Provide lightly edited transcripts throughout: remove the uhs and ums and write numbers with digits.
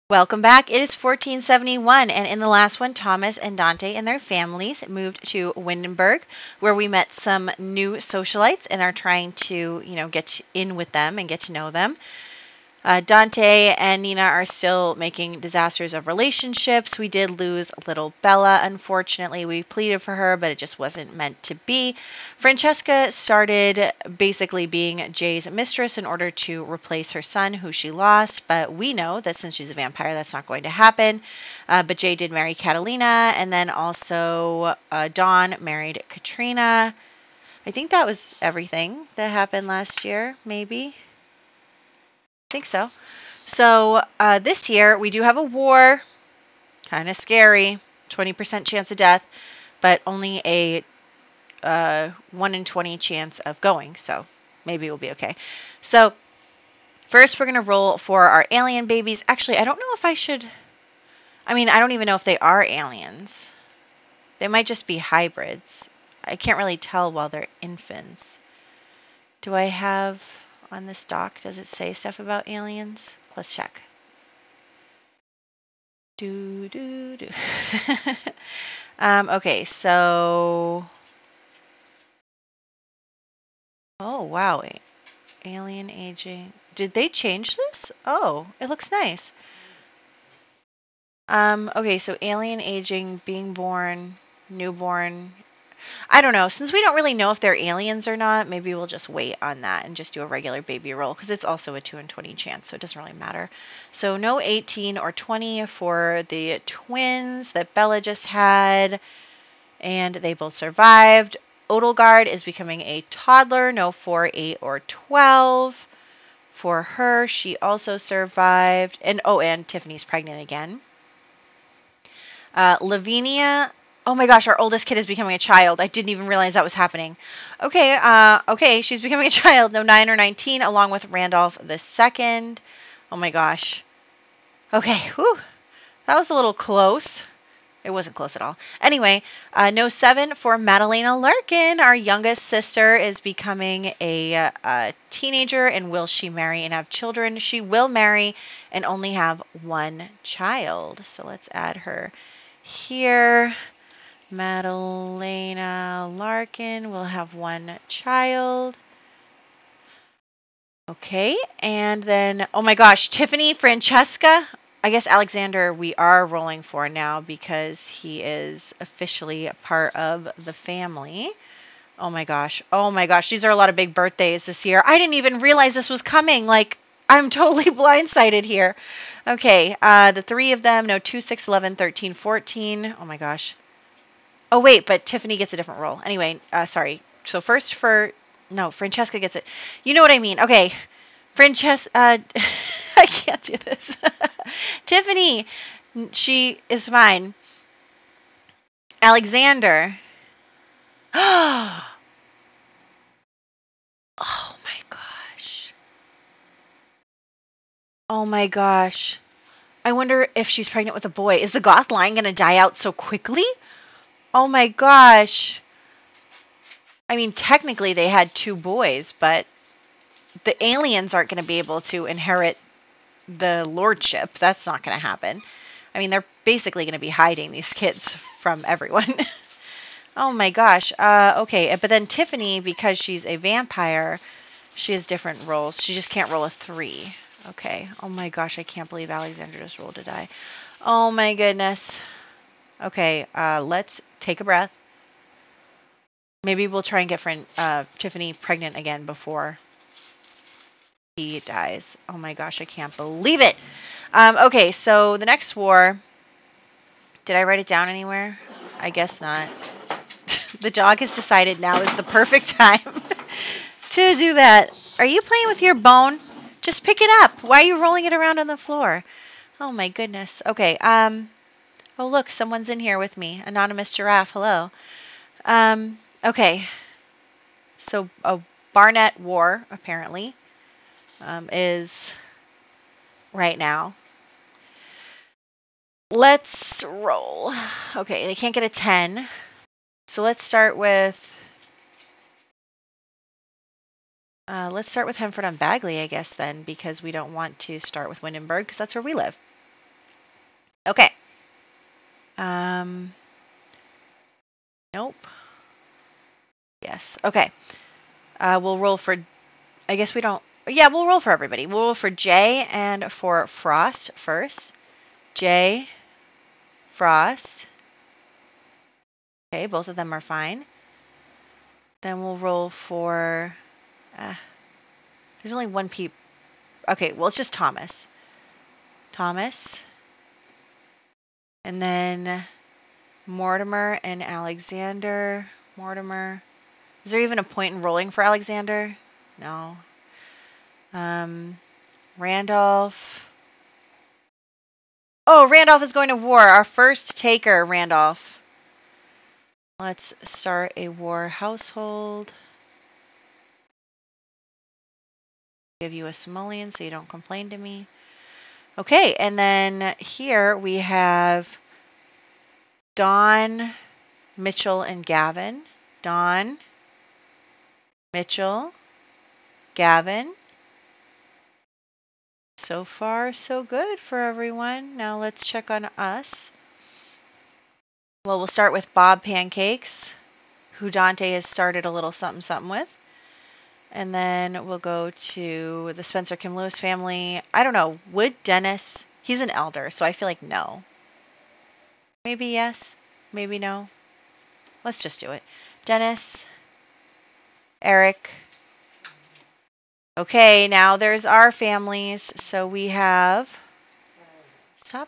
Welcome back. It is 1471, and in the last one, Thomas and Dante and their families moved to Windenburg, where we met some new socialites and are trying to, get in with them and get to know them. Dante and Nina are still making disasters of relationships. We did lose little Bella, unfortunately. We pleaded for her, but it just wasn't meant to be. Francesca started basically being Jay's mistress in order to replace her son, who she lost, but we know that since she's a vampire, that's not going to happen. But Jay did marry Catalina, and then also Dawn married Katrina. I think that was everything that happened last year, maybe. I think so. So this year we do have a war. Kind of scary. 20% chance of death, but only a 1 in 20 chance of going. So maybe we'll be okay. So first we're going to roll for our alien babies. Actually, I don't know if I should... I don't even know if they are aliens. They might just be hybrids. I can't really tell while they're infants. Do I have... on this doc, does it say stuff about aliens? Let's check. Okay, so... oh, wow. Alien aging. Did they change this? Oh, it looks nice. Okay, so alien aging, being born, newborn... I don't know. Since we don't really know if they're aliens or not, maybe we'll just wait on that and just do a regular baby roll because it's also a 2 in 20 chance, so it doesn't really matter. So no 18 or 20 for the twins that Bella just had, and they both survived. Odelgard is becoming a toddler, no 4, 8, or 12 for her. She also survived. And Tiffany's pregnant again. Lavinia... oh my gosh, our oldest kid is becoming a child. I didn't even realize that was happening. Okay, she's becoming a child. No 9 or 19, along with Randolph II. Oh my gosh. Okay, whew. That was a little close. It wasn't close at all. Anyway, no 7 for Madalena Larkin. Our youngest sister is becoming a teenager, and will she marry and have children? She will marry and only have 1 child. So let's add her here. Madalena Larkin will have 1 child. Okay, and then, oh my gosh, Tiffany, Francesca. I guess Alexander we are rolling for now because he is officially a part of the family. Oh my gosh, these are a lot of big birthdays this year. I didn't even realize this was coming. Like, I'm totally blindsided here. Okay, the 3 of them, no, 2, 6, 11, 13, 14. Oh my gosh. Oh, wait, but Tiffany gets a different role. Anyway, sorry. So first no, Francesca gets it. You know what I mean. Okay. Francesca, I can't do this. Tiffany, she is fine. Alexander. Oh my gosh. Oh my gosh. I wonder if she's pregnant with a boy. Is the goth line going to die out so quickly? Oh my gosh. Technically they had 2 boys, but the aliens aren't going to be able to inherit the lordship. That's not going to happen. They're basically going to be hiding these kids from everyone. Oh my gosh. Okay, but then Tiffany, because she's a vampire, she has different rolls. She just can't roll a 3. Okay. Oh my gosh, I can't believe Alexander just rolled to die. Oh my goodness. Okay, let's take a breath. Maybe we'll try and get Tiffany pregnant again before he dies. Oh my gosh, I can't believe it. Okay, so the next war. Did I write it down anywhere? I guess not. The dog has decided now is the perfect time to do that. Are you playing with your bone? Just pick it up. Why are you rolling it around on the floor? Oh my goodness. Okay. Oh look, someone's in here with me. Anonymous Giraffe. Hello. Okay. So a Barnett War apparently is right now. Let's roll. Okay, they can't get a 10. So let's start with Hemford on Bagley, I guess, then, because we don't want to start with Windenburg, because that's where we live. Okay. Nope. Yes. Okay. We'll roll for, I guess we don't, yeah, we'll roll for everybody. We'll roll for Jay and for Frost first. Jay, Frost. Okay, both of them are fine. Then we'll roll for, there's only one peep. Okay, well, it's just Thomas. Thomas. And then Mortimer and Alexander. Mortimer. Is there even a point in rolling for Alexander? No. Randolph. Oh, Randolph is going to war. Our first taker, Randolph. Let's start a war household. Give you a simoleon so you don't complain to me. Okay, and then here we have Dawn, Mitchell, and Gavin. Dawn, Mitchell, Gavin. So far, so good for everyone. Now let's check on us. Well, we'll start with Bob Pancakes, who Dante has started a little something something with. And then we'll go to the Spencer Kim Lewis family. I don't know. Would Dennis... He's an elder, so I feel like no. Maybe yes. Maybe no. Let's just do it. Dennis. Eric. Okay, now there's our families. So we have... Stop.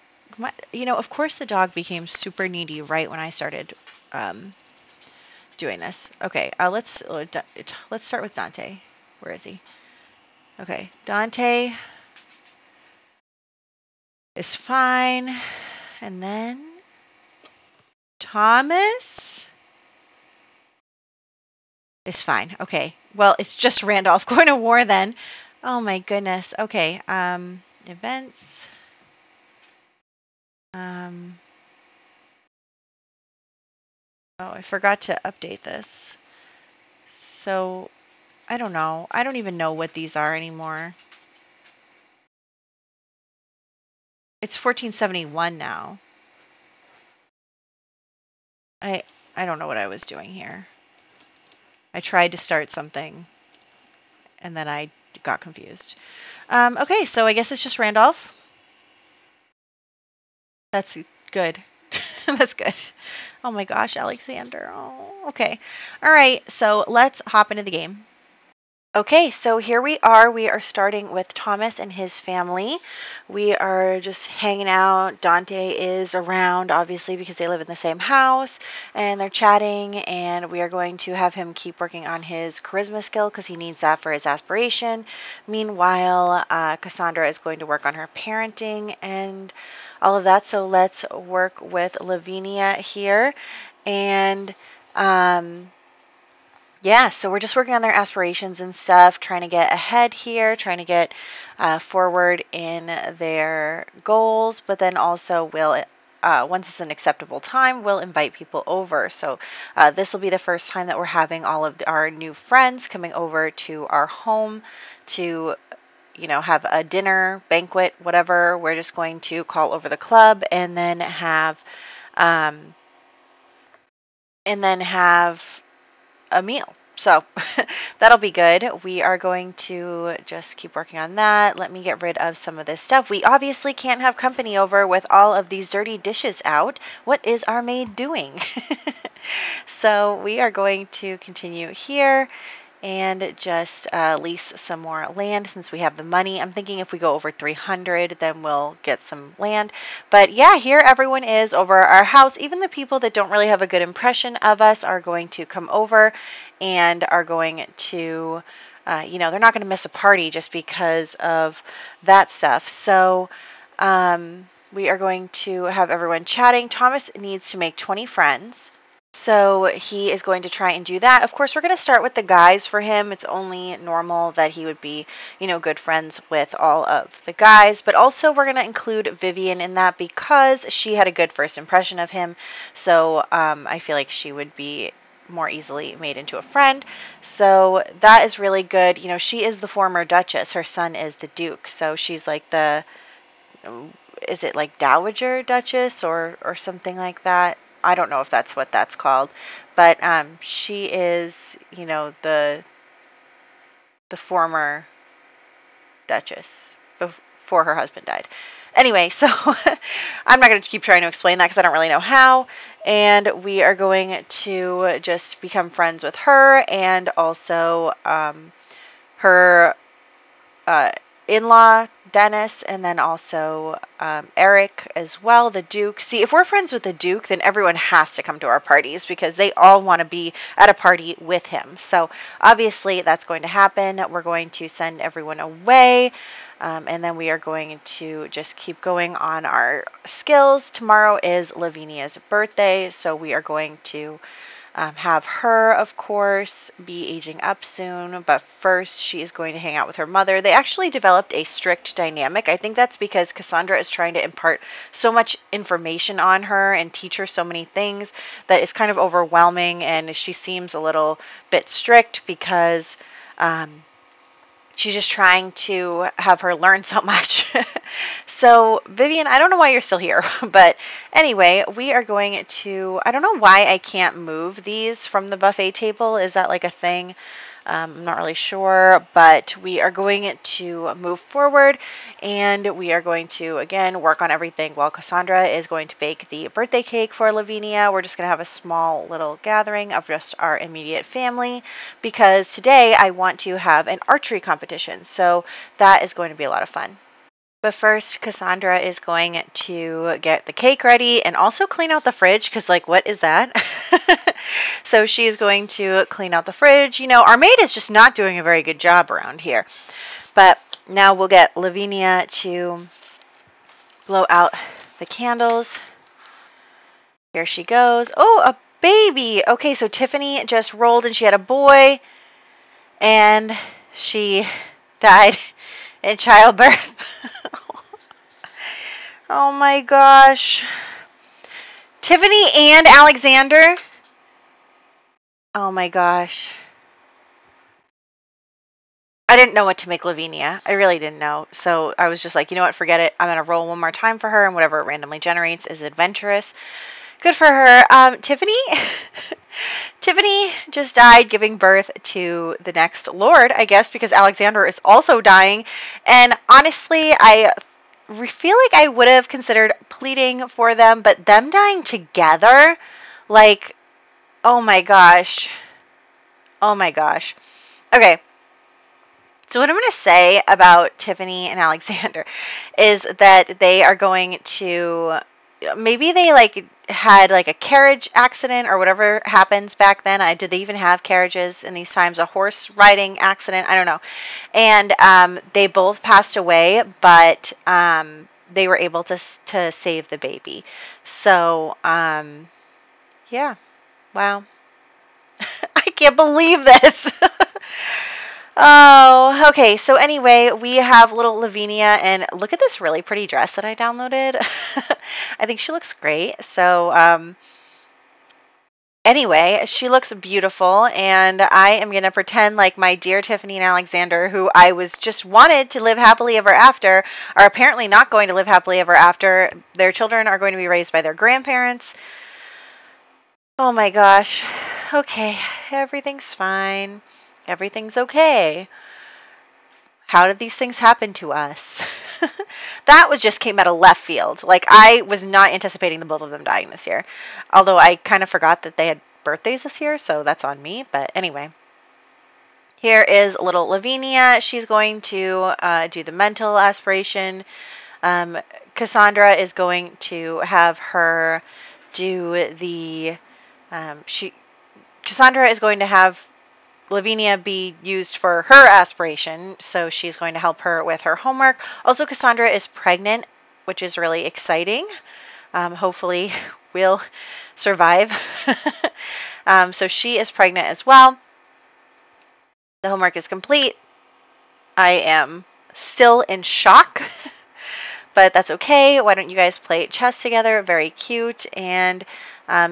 You know, of course the dog became super needy right when I started doing this. Okay, let's start with Dante. Where is he? Okay, Dante is fine. And then Thomas is fine. Okay, well, it's just Randolph going to war then. Oh my goodness. Okay, events. Oh, I forgot to update this. So, I don't know. I don't even know what these are anymore. It's 1471 now. I don't know what I was doing here. I tried to start something, and then I got confused. Okay, so I guess it's just Randolph. That's good. That's good. Oh my gosh, Alexander. Oh, okay. All right, so let's hop into the game. Okay, so here we are. We are starting with Thomas and his family. We are just hanging out. Dante is around, obviously, because they live in the same house, and they're chatting, and we are going to have him keep working on his charisma skill because he needs that for his aspiration. Meanwhile, Cassandra is going to work on her parenting and all of that, so let's work with Lavinia here, and yeah, so we're just working on their aspirations and stuff, trying to get ahead here, trying to get forward in their goals, but then also we'll, once it's an acceptable time, we'll invite people over. So this will be the first time that we're having all of our new friends coming over to our home to, you know, have a dinner, banquet, whatever. We're just going to call over the club and then have a meal. So that'll be good. We are going to just keep working on that. Let me get rid of some of this stuff. We obviously can't have company over with all of these dirty dishes out. What is our maid doing? So we are going to continue here and just lease some more land since we have the money. I'm thinking if we go over 300, then we'll get some land. But yeah, here everyone is over our house. Even the people that don't really have a good impression of us are going to come over and are going to, you know, they're not going to miss a party just because of that stuff. So we are going to have everyone chatting. Thomas needs to make 20 friends. So he is going to try and do that. Of course, we're going to start with the guys for him. It's only normal that he would be, you know, good friends with all of the guys. But also we're going to include Vivian in that because she had a good first impression of him. So I feel like she would be more easily made into a friend. So that is really good. You know, she is the former Duchess. Her son is the Duke. So she's like the is it like Dowager Duchess or something like that? I don't know if that's what that's called, but she is, you know, the former Duchess before her husband died. Anyway, so I'm not going to keep trying to explain that because I don't really know how. And we are going to just become friends with her and also her in-law, Dennis, and then also Eric as well, the Duke. See, if we're friends with the Duke, then everyone has to come to our parties because they all want to be at a party with him. So obviously that's going to happen. We're going to send everyone away. And then we are going to just keep going on our skills. Tomorrow is Lavinia's birthday, so we are going to have her, of course, be aging up soon. But first, she is going to hang out with her mother. They actually developed a strict dynamic. I think that's because Cassandra is trying to impart so much information on her and teach her so many things that it's kind of overwhelming, and she seems a little bit strict because she's just trying to have her learn so much. So, Vivian, I don't know why you're still here. But anyway, we are going to... I don't know why I can't move these from the buffet table. Is that like a thing? I'm not really sure. But we are going to move forward. And we are going to, again, work on everything while Cassandra is going to bake the birthday cake for Lavinia. We're just going to have a small little gathering of just our immediate family. Because today I want to have an archery competition. So that is going to be a lot of fun. But first, Cassandra is going to get the cake ready and also clean out the fridge because, like, what is that? So she is going to clean out the fridge. You know, our maid is just not doing a very good job around here. But now we'll get Lavinia to blow out the candles. Here she goes. Oh, a baby. Okay, so Tiffany just rolled and she had a boy. And she died in childbirth. Oh my gosh. Tiffany and Alexander? Oh my gosh. I didn't know what to make Lavinia. I really didn't know. So I was just like, you know what, forget it. I'm going to roll one more time for her, and whatever it randomly generates is adventurous. Good for her. Tiffany? Tiffany just died giving birth to the next Lord, I guess, because Alexander is also dying. And honestly, I feel like I would have considered pleading for them, but them dying together, like, oh my gosh. Oh my gosh. Okay. So what I'm going to say about Tiffany and Alexander is that they are going to, maybe they like had like a carriage accident or whatever happens back then. Did they even have carriages in these times? A horse riding accident? I don't know. And they both passed away, but they were able to save the baby. So, yeah. Wow. I can't believe this. Oh, okay. So anyway, we have little Lavinia, and look at this really pretty dress that I downloaded. I think she looks great. So, anyway, she looks beautiful, and I am going to pretend like my dear Tiffany and Alexander, who I was just wanted to live happily ever after, are apparently not going to live happily ever after. Their children are going to be raised by their grandparents. Oh my gosh. Okay, everything's fine. Everything's okay. How did these things happen to us? That was just came out of left field. Like, I was not anticipating the both of them dying this year. Although I kind of forgot that they had birthdays this year, so that's on me. But anyway. Here is little Lavinia. She's going to do the mental aspiration. Cassandra is going to have her do the... Cassandra is going to have Lavinia be used for her aspiration, so she's going to help her with her homework. Also, Cassandra is pregnant, which is really exciting. Hopefully, we'll survive. So she is pregnant as well. The homework is complete. I am still in shock, but that's okay. Why don't you guys play chess together? Very cute. And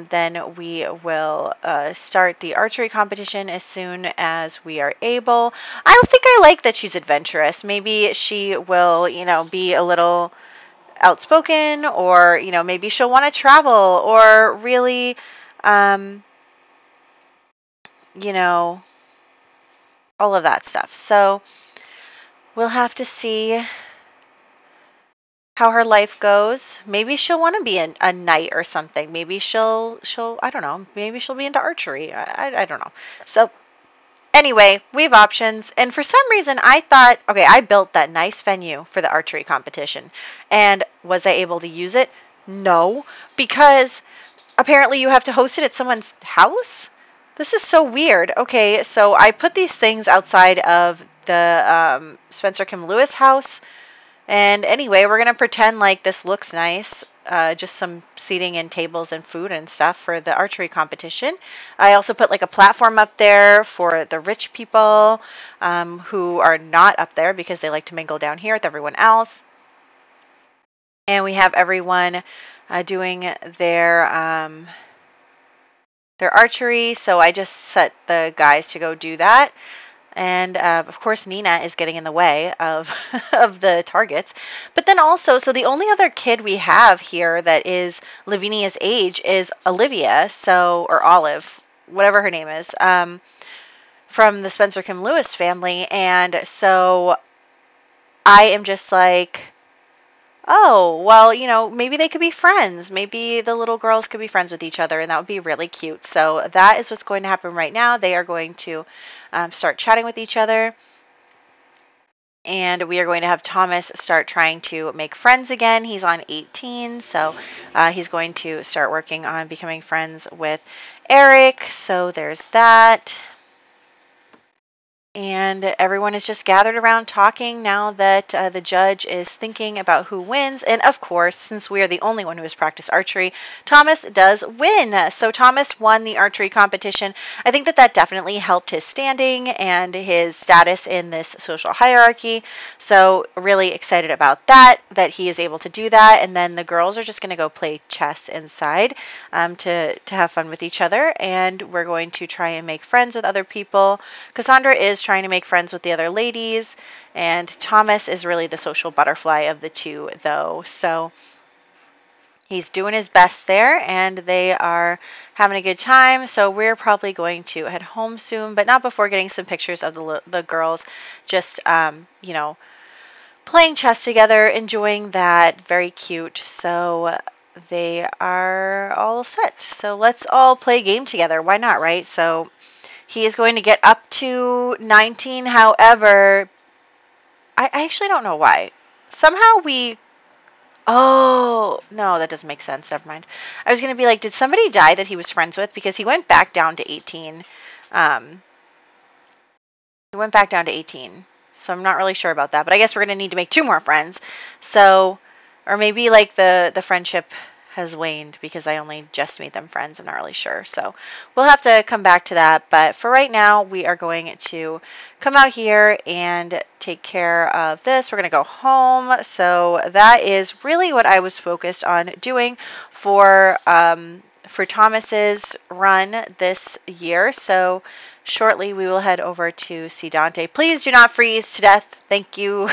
then we will start the archery competition as soon as we are able. I think I like that she's adventurous. Maybe she will, you know, be a little outspoken, or, you know, maybe she'll want to travel, or really, you know, all of that stuff. So we'll have to see how her life goes. Maybe she'll want to be a knight or something. Maybe she'll I don't know. Maybe she'll be into archery. I don't know. So anyway, we have options. And for some reason, I thought, okay, I built that nice venue for the archery competition. And was I able to use it? No, because apparently you have to host it at someone's house. This is so weird. Okay, so I put these things outside of the Spencer Kim Lewis house. And anyway, we're going to pretend like this looks nice. Just some seating and tables and food and stuff for the archery competition. I also put like a platform up there for the rich people who are not up there because they like to mingle down here with everyone else. And we have everyone doing their archery. So I just set the guys to go do that. And, of course, Nina is getting in the way of of the targets. But then also, so the only other kid we have here that is Lavinia's age is Olivia, or Olive, whatever her name is, from the Spencer Kim Lewis family. And so I am just like, oh, well, you know, maybe they could be friends. Maybe the little girls could be friends with each other, and that would be really cute. So that is what's going to happen right now. They are going to start chatting with each other, and we are going to have Thomas start trying to make friends again. He's on 18, so he's going to start working on becoming friends with Eric. So there's that. And everyone is just gathered around talking now that the judge is thinking about who wins. And of course, since we are the only one who has practiced archery, Thomas does win. So Thomas won the archery competition. I think that definitely helped his standing and his status in this social hierarchy. So really excited about that he is able to do that. And then the girls are just going to go play chess inside to have fun with each other. And we're going to try and make friends with other people. Cassandra is trying to make friends with the other ladies, and Thomas is really the social butterfly of the two, though. So he's doing his best there, and they are having a good time. So we're probably going to head home soon, but not before getting some pictures of the girls just, you know, playing chess together, enjoying that. Very cute. So they are all set. So let's all play a game together. Why not, right? So he is going to get up to 19. However, I actually don't know why. Somehow oh, no, that doesn't make sense. Never mind. I was going to be like, did somebody die that he was friends with? Because he went back down to 18. He went back down to 18. So I'm not really sure about that. But I guess we're going to need to make 2 more friends. So, or maybe like the friendship has waned because I only just made them friends. I'm not really sure. So we'll have to come back to that. But for right now, we are going to come out here and take care of this. We're going to go home. So that is really what I was focused on doing for Thomas's run this year. So shortly we will head over to see Dante. Please do not freeze to death. Thank you.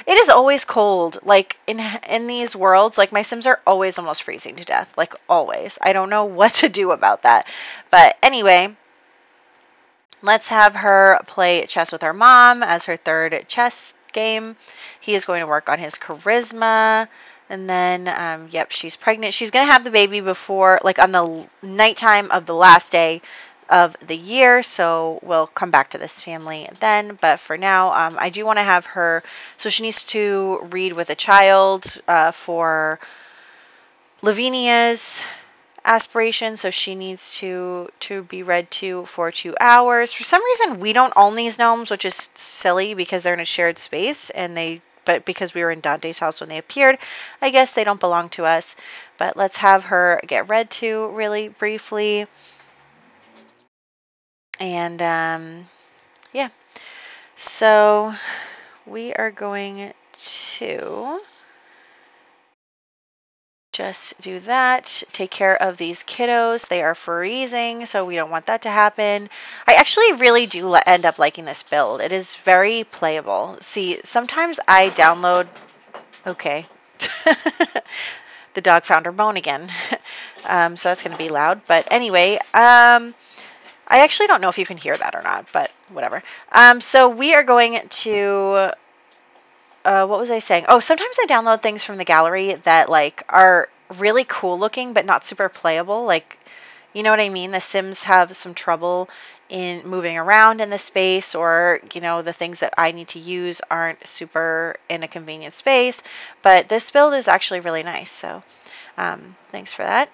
It is always cold, like, in these worlds. Like, my Sims are always almost freezing to death, like, always. I don't know what to do about that. But anyway, let's have her play chess with her mom as her 3rd chess game. He is going to work on his charisma. And then, yep, she's pregnant. She's going to have the baby before, like, on the nighttime of the last day of the year, so we'll come back to this family then. But for now, I do want to have her, so she needs to read with a child for Lavinia's aspiration, so she needs to be read to for 2 hours. For some reason, we don't own these gnomes, which is silly because they're in a shared space, but because we were in Dante's house when they appeared, I guess they don't belong to us. But let's have her get read to really briefly. And, yeah, so we are going to just do that, take care of these kiddos. They are freezing, so we don't want that to happen. I actually really do end up liking this build. It is very playable. See, sometimes I download, okay, Oops. The dog found her bone again. So that's going to be loud. But anyway, I actually don't know if you can hear that or not, but whatever. So we are going to... what was I saying? Oh, sometimes I download things from the gallery that like are really cool looking but not super playable. Like, you know what I mean? The Sims have some trouble in moving around in the space, or, you know, the things that I need to use aren't super in a convenient space. But this build is actually really nice, so thanks for that.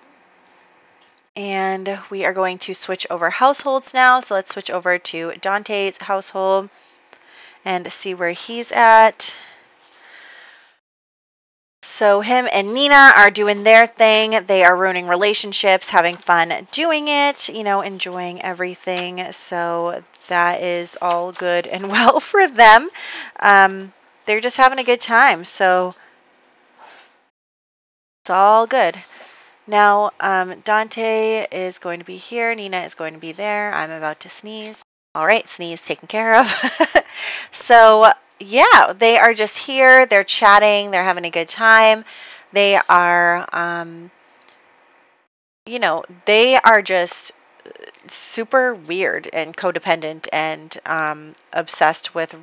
And we are going to switch over households now. So let's switch over to Dante's household and see where he's at. So him and Nina are doing their thing. They are ruining relationships, having fun doing it, you know, enjoying everything. So that is all good and well for them. They're just having a good time. So it's all good. Now, Dante is going to be here. Nina is going to be there. I'm about to sneeze. All right, sneeze taken care of. So, yeah, they are just here. They're chatting. They're having a good time. They are, you know, they are just super weird and codependent and obsessed with,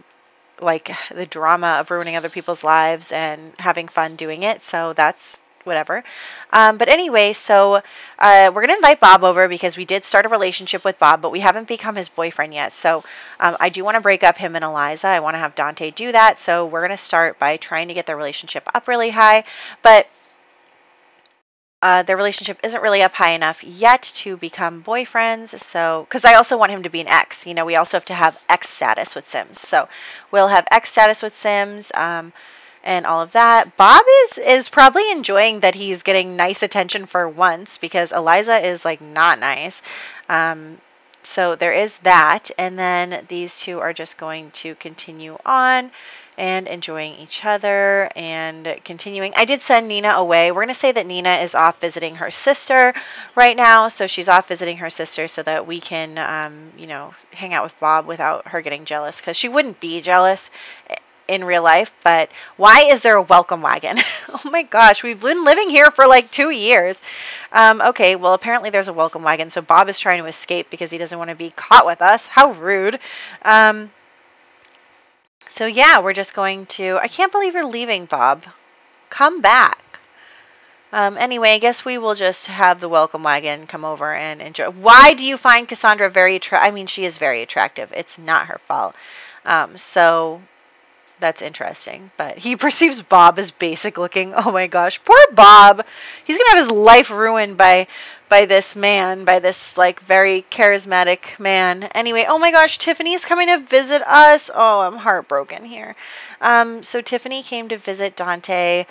like, the drama of ruining other people's lives and having fun doing it. So that's whatever. But anyway, so we're going to invite Bob over because we did start a relationship with Bob, but we haven't become his boyfriend yet. So I do want to break up him and Eliza. I want to have Dante do that. So we're going to start by trying to get their relationship up really high. But their relationship isn't really up high enough yet to become boyfriends. So, because I also want him to be an ex. You know, we also have to have ex status with Sims. So we'll have ex status with Sims. And all of that. Bob is probably enjoying that he's getting nice attention for once, because Eliza is like not nice. So there is that. And then these two are just going to continue on and enjoying each other and continuing. I did send Nina away. We're going to say that Nina is off visiting her sister right now. So she's off visiting her sister so that we can, you know, hang out with Bob without her getting jealous, because she wouldn't be jealous in real life. But why is there a welcome wagon? Oh my gosh, we've been living here for like 2 years. Okay, well, apparently there's a welcome wagon, so Bob is trying to escape because he doesn't want to be caught with us. How rude. So yeah, we're just going to... I can't believe you're leaving, Bob. Come back. Anyway, I guess we will just have the welcome wagon come over and enjoy. Why do you find Cassandra very attractive? I mean, she is very attractive. It's not her fault. So... that's interesting. But he perceives Bob as basic looking. Oh my gosh. Poor Bob. He's going to have his life ruined by this man. By this, like, very charismatic man. Anyway, oh my gosh. Tiffany's coming to visit us. Oh, I'm heartbroken here. So Tiffany came to visit Dante.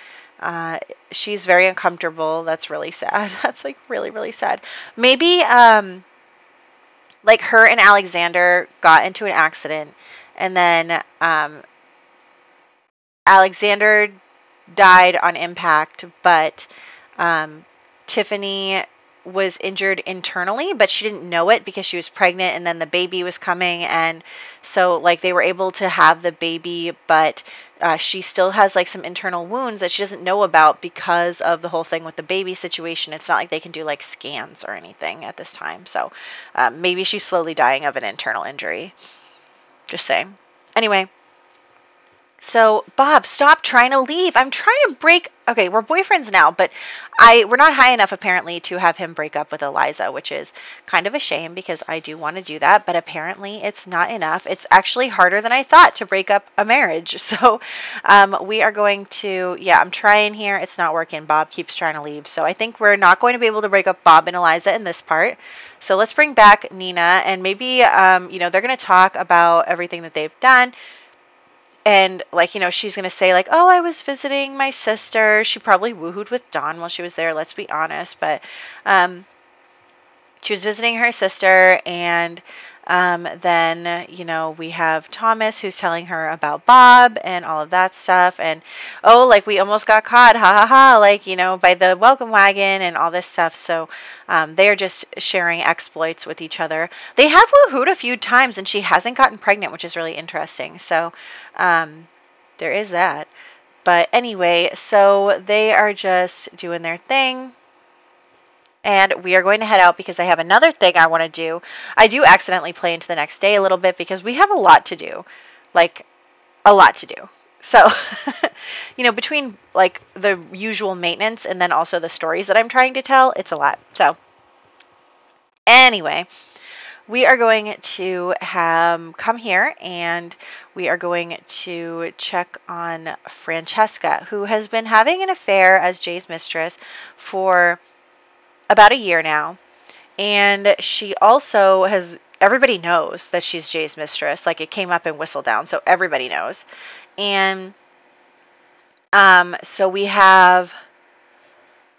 She's very uncomfortable. That's really sad. That's, like, really, really sad. Maybe, like, her and Alexander got into an accident. And then, Alexander died on impact, but Tiffany was injured internally, but she didn't know it because she was pregnant, and then the baby was coming, and so like they were able to have the baby, but she still has like some internal wounds that she doesn't know about because of the whole thing with the baby situation. It's not like they can do like scans or anything at this time, so maybe she's slowly dying of an internal injury. Just saying. Anyway. So, Bob, stop trying to leave. I'm trying to break... Okay, we're boyfriends now, but we're not high enough, apparently, to have him break up with Eliza, which is kind of a shame because I do want to do that, but apparently it's not enough. It's actually harder than I thought to break up a marriage. So, we are going to... Yeah, I'm trying here. It's not working. Bob keeps trying to leave. So, I think we're not going to be able to break up Bob and Eliza in this part. So, let's bring back Nina, and maybe, you know, they're going to talk about everything that they've done. And, like, you know, she's going to say, like, oh, I was visiting my sister. She probably woohooed with Dawn while she was there, let's be honest. But she was visiting her sister, and then, you know, we have Thomas who's telling her about Bob and all of that stuff. And, oh, like, we almost got caught, ha ha ha, like, you know, by the welcome wagon and all this stuff. So they are just sharing exploits with each other. They have woohooed a few times, and she hasn't gotten pregnant, which is really interesting. So there is that. But anyway, so they are just doing their thing. And we are going to head out because I have another thing I want to do. I do accidentally play into the next day a little bit because we have a lot to do. Like, a lot to do. So, you know, between like the usual maintenance and then also the stories that I'm trying to tell, it's a lot. So, anyway, we are going to come here and we are going to check on Francesca, who has been having an affair as Jay's mistress for about a year now. And she also everybody knows that she's Jay's mistress. Like, it came up in Whistledown, so everybody knows. And so we have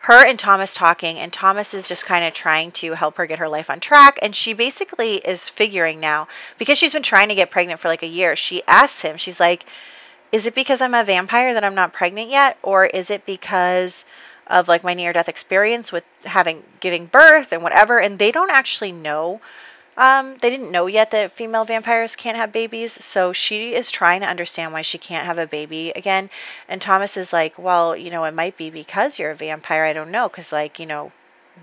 her and Thomas talking, and Thomas is just kind of trying to help her get her life on track. And she basically is figuring now, because she's been trying to get pregnant for like a year, she asks him, she's like, is it because I'm a vampire that I'm not pregnant yet? Or is it because of like my near-death experience with giving birth and whatever? And they don't actually know. They didn't know yet that female vampires can't have babies, so she is trying to understand why she can't have a baby again. And Thomas is like, well, you know, it might be because you're a vampire. I don't know, because, like, you know,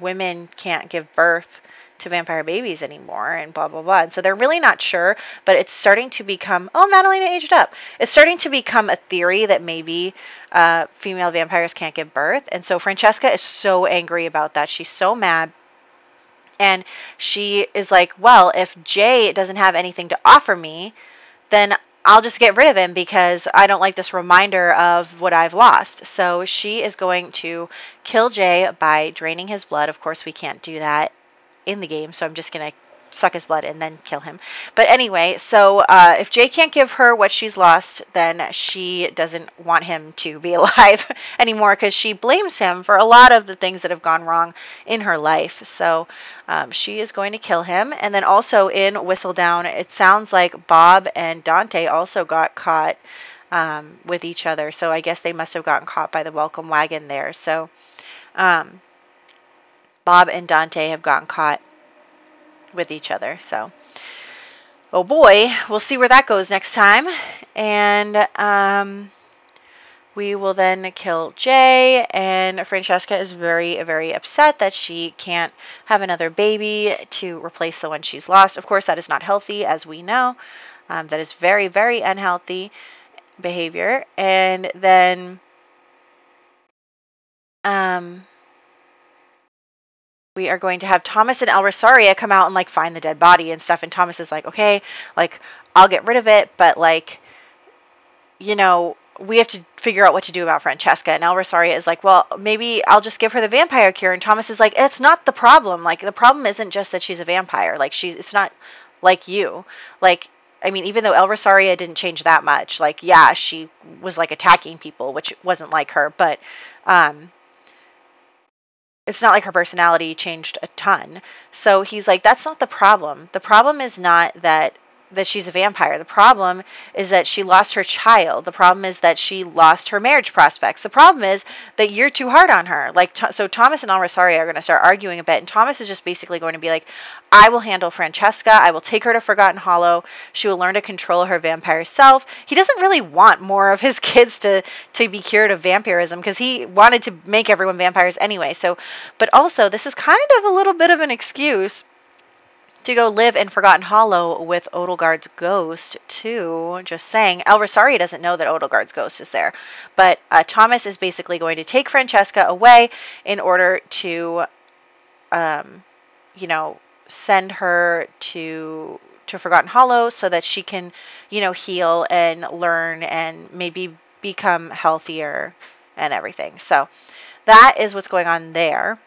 women can't give birth to vampire babies anymore, and blah, blah, blah. And so they're really not sure, but it's starting to become, oh, Madalena aged up. It's starting to become a theory that maybe female vampires can't give birth. And so Francesca is so angry about that. She's so mad. And she is like, well, if Jay doesn't have anything to offer me, then I'll just get rid of him because I don't like this reminder of what I've lost. So she is going to kill Jay by draining his blood. Of course, we can't do that in the game, so I'm just going to suck his blood and then kill him. But anyway, so if Jay can't give her what she's lost, then she doesn't want him to be alive anymore, because she blames him for a lot of the things that have gone wrong in her life. So she is going to kill him. And then also in Whistledown, it sounds like Bob and Dante also got caught with each other. So I guess they must have gotten caught by the welcome wagon there. So Bob and Dante have gotten caught with each other. So, oh boy, we'll see where that goes next time. And we will then kill Jay, and Francesca is very, very upset that she can't have another baby to replace the one she's lost. Of course, that is not healthy, as we know. That is very, very unhealthy behavior. And then we are going to have Thomas and El Rosaria come out and like find the dead body and stuff. And Thomas is like, okay, like, I'll get rid of it, but like, you know, we have to figure out what to do about Francesca. And El Rosaria is like, well, maybe I'll just give her the vampire cure. And Thomas is like, it's not the problem. Like, the problem isn't just that she's a vampire. Like, it's not like you. Like, I mean, even though El Rosaria didn't change that much, like, yeah, she was like attacking people, which wasn't like her, but it's not like her personality changed a ton. So he's like, that's not the problem. The problem is not that she's a vampire. The problem is that she lost her child. The problem is that she lost her marriage prospects. The problem is that you're too hard on her. Like, so Thomas and El Rosario are going to start arguing a bit, and Thomas is just basically going to be like, I will handle Francesca. I will take her to Forgotten Hollow. She will learn to control her vampire self. He doesn't really want more of his kids to be cured of vampirism, because he wanted to make everyone vampires anyway. So, but also, this is kind of a little bit of an excuse to go live in Forgotten Hollow with Odelgard's ghost, too. Just saying. El Rosario doesn't know that Odelgard's ghost is there. But Thomas is basically going to take Francesca away in order to, you know, send her to Forgotten Hollow so that she can, you know, heal and learn and maybe become healthier and everything. So that is what's going on there.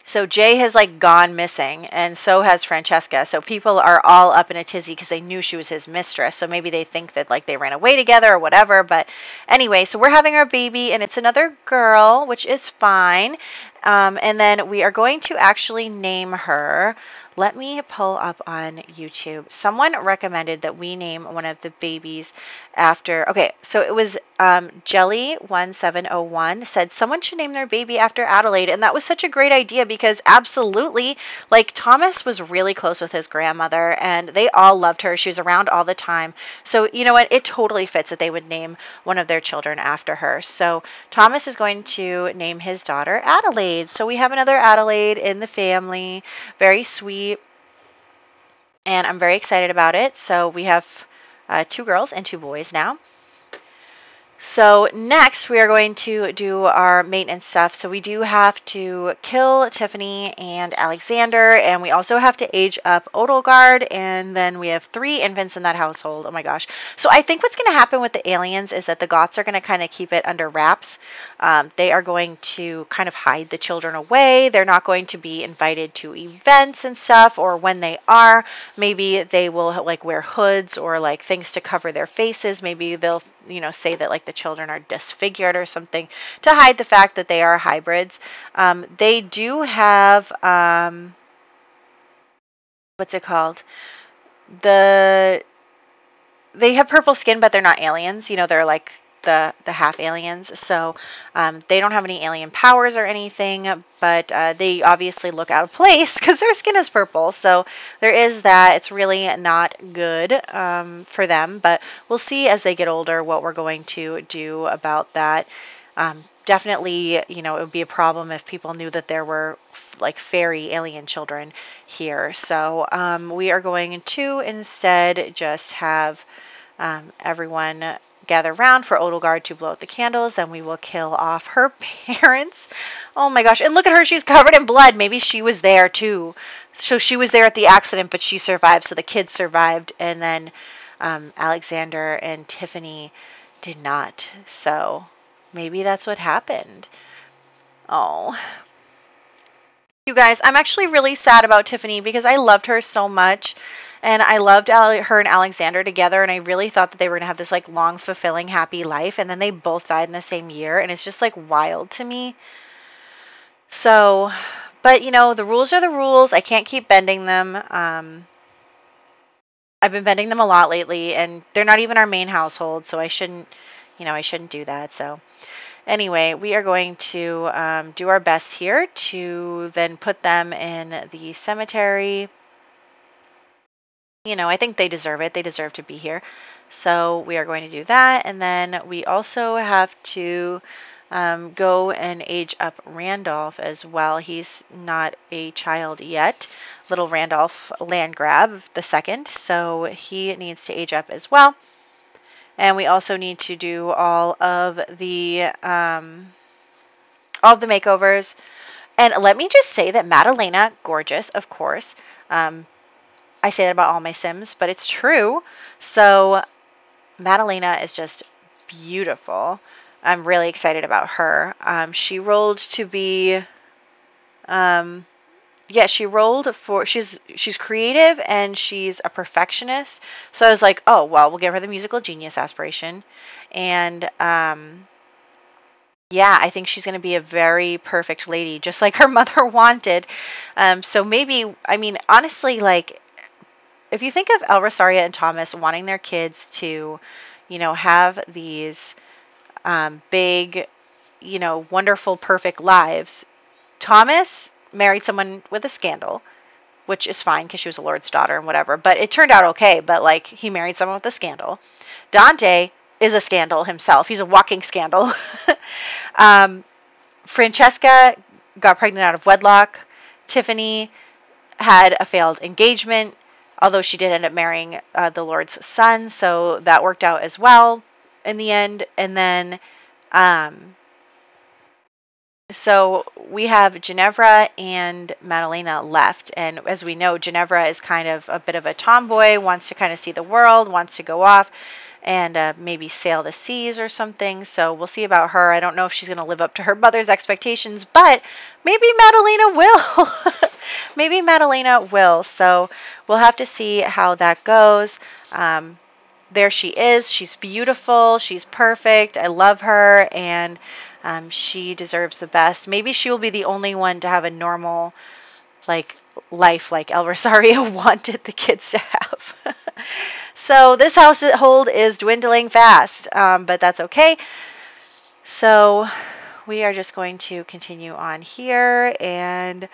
So Jay has like gone missing, and so has Francesca. So people are all up in a tizzy because they knew she was his mistress. So maybe they think that like they ran away together or whatever. But anyway, so we're having our baby, and it's another girl, which is fine. And then we are going to actually name her. Let me pull up on YouTube. Someone recommended that we name one of the babies after. Okay, so it was Jelly1701 said someone should name their baby after Adelaide. And that was such a great idea because absolutely, like Thomas was really close with his grandmother and they all loved her. She was around all the time. So you know what? It totally fits that they would name one of their children after her. So Thomas is going to name his daughter Adelaide. So we have another Adelaide in the family. Very sweet. And I'm very excited about it. So we have 2 girls and 2 boys now. So next we are going to do our maintenance stuff. So we do have to kill Tiffany and Alexander, and we also have to age up Odelgard, and then we have 3 infants in that household. Oh my gosh. So I think what's going to happen with the aliens is that the Goths are going to kind of keep it under wraps. They are going to kind of hide the children away. They're not going to be invited to events and stuff, or when they are, maybe they will like wear hoods or like things to cover their faces. Maybe they'll say that like the children are disfigured or something to hide the fact that they are hybrids. They do have, what's it called? They have purple skin, but they're not aliens. They're like the half aliens. So they don't have any alien powers or anything, but they obviously look out of place because their skin is purple. So there is that. It's really not good for them, but we'll see as they get older what we're going to do about that. Definitely, it would be a problem if people knew that there were like fairy alien children here. So we are going to instead just have everyone gather round for Odelgard to blow out the candles. Then we will kill off her parents. Oh my gosh. And look at her. She's covered in blood. Maybe she was there too. So she was there at the accident, but she survived. So the kids survived. And then Alexander and Tiffany did not. So maybe that's what happened. Oh. You guys, I'm actually really sad about Tiffany because I loved her so much. And I loved her and Alexander together, and I really thought that they were going to have this like long, fulfilling, happy life, and then they both died in the same year, and it's just like wild to me. So, but the rules are the rules. I can't keep bending them. I've been bending them a lot lately, and they're not even our main household, so I shouldn't do that. So anyway, we are going to do our best here to then put them in the cemetery. I think they deserve it. They deserve to be here. So we are going to do that. And then we also have to go and age up Randolph as well. He's not a child yet. Little Randolph Landgrab II. So he needs to age up as well. And we also need to do all of the makeovers. And let me just say that Madalena, gorgeous, of course. I say that about all my Sims, but it's true. So Madalena is just beautiful. I'm really excited about her. She rolled to be, she rolled for, she's creative and she's a perfectionist. So I was like, oh, well, we'll give her the musical genius aspiration. And yeah, I think she's going to be a very perfect lady, just like her mother wanted. So maybe, honestly, like, if you think of El Rosaria and Thomas wanting their kids to, have these big, wonderful, perfect lives, Thomas married someone with a scandal, which is fine because she was a lord's daughter and whatever, but it turned out okay, but like he married someone with a scandal. Dante is a scandal himself. He's a walking scandal. Francesca got pregnant out of wedlock. Tiffany had a failed engagement, although she did end up marrying the Lord's son, so that worked out as well in the end. And then, so we have Ginevra and Madalena left. And as we know, Ginevra is kind of a bit of a tomboy, wants to kind of see the world, wants to go off and maybe sail the seas or something. So we'll see about her. I don't know if she's going to live up to her mother's expectations, but maybe Madalena will. Maybe Madalena will. So we'll have to see how that goes. There she is. She's beautiful. She's perfect. I love her. And She deserves the best. Maybe she will be the only one to have a normal, like, life like El Rosario wanted the kids to have. So this household is dwindling fast, but that's okay. So we are just going to continue on here, and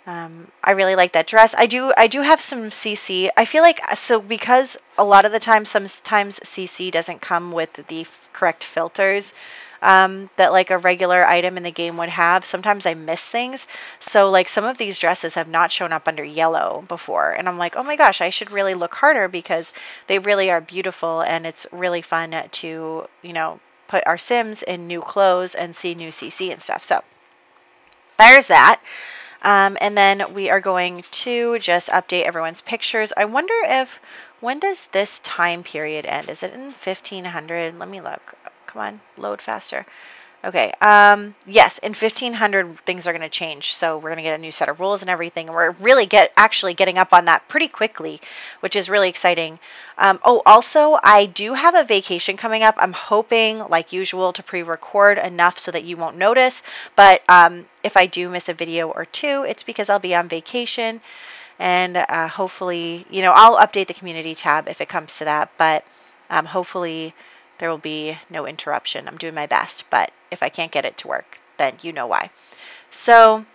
I really like that dress. I do have some CC. I feel like, so because a lot of the time, sometimes CC doesn't come with the correct filters that like a regular item in the game would have. Sometimes I miss things. So like some of these dresses have not shown up under yellow before. And I'm like, oh my gosh, I should really look harder because they really are beautiful. And it's really fun to, you know, put our Sims in new clothes and see new CC and stuff. So there's that. And then we are going to just update everyone's pictures. I wonder if, when does this time period end? Is it in 1500? Let me look. Come on, load faster. Okay. Yes, in 1500 things are going to change. So we're going to get a new set of rules and everything. And we're really actually getting up on that pretty quickly, which is really exciting. Oh, also, I do have a vacation coming up. I'm hoping, like usual, to pre-record enough so that you won't notice. But if I do miss a video or two, it's because I'll be on vacation. And hopefully, you know, I'll update the community tab if it comes to that. But hopefully there will be no interruption. I'm doing my best, but if I can't get it to work, then you know why. So,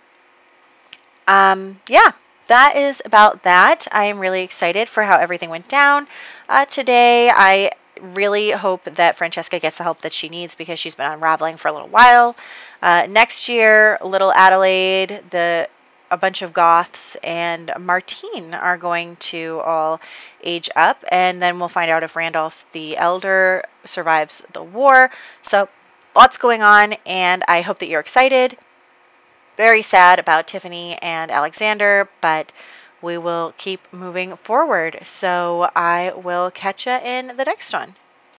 yeah, that is about that. I am really excited for how everything went down today. I really hope that Francesca gets the help that she needs because she's been unraveling for a little while. Next year, little Adelaide, a bunch of goths, and Martine are going to all age up, and then we'll find out if Randolph the Elder survives the war. So lots going on, and I hope that you're excited. Very sad about Tiffany and Alexander, but we will keep moving forward. So I will catch you in the next one.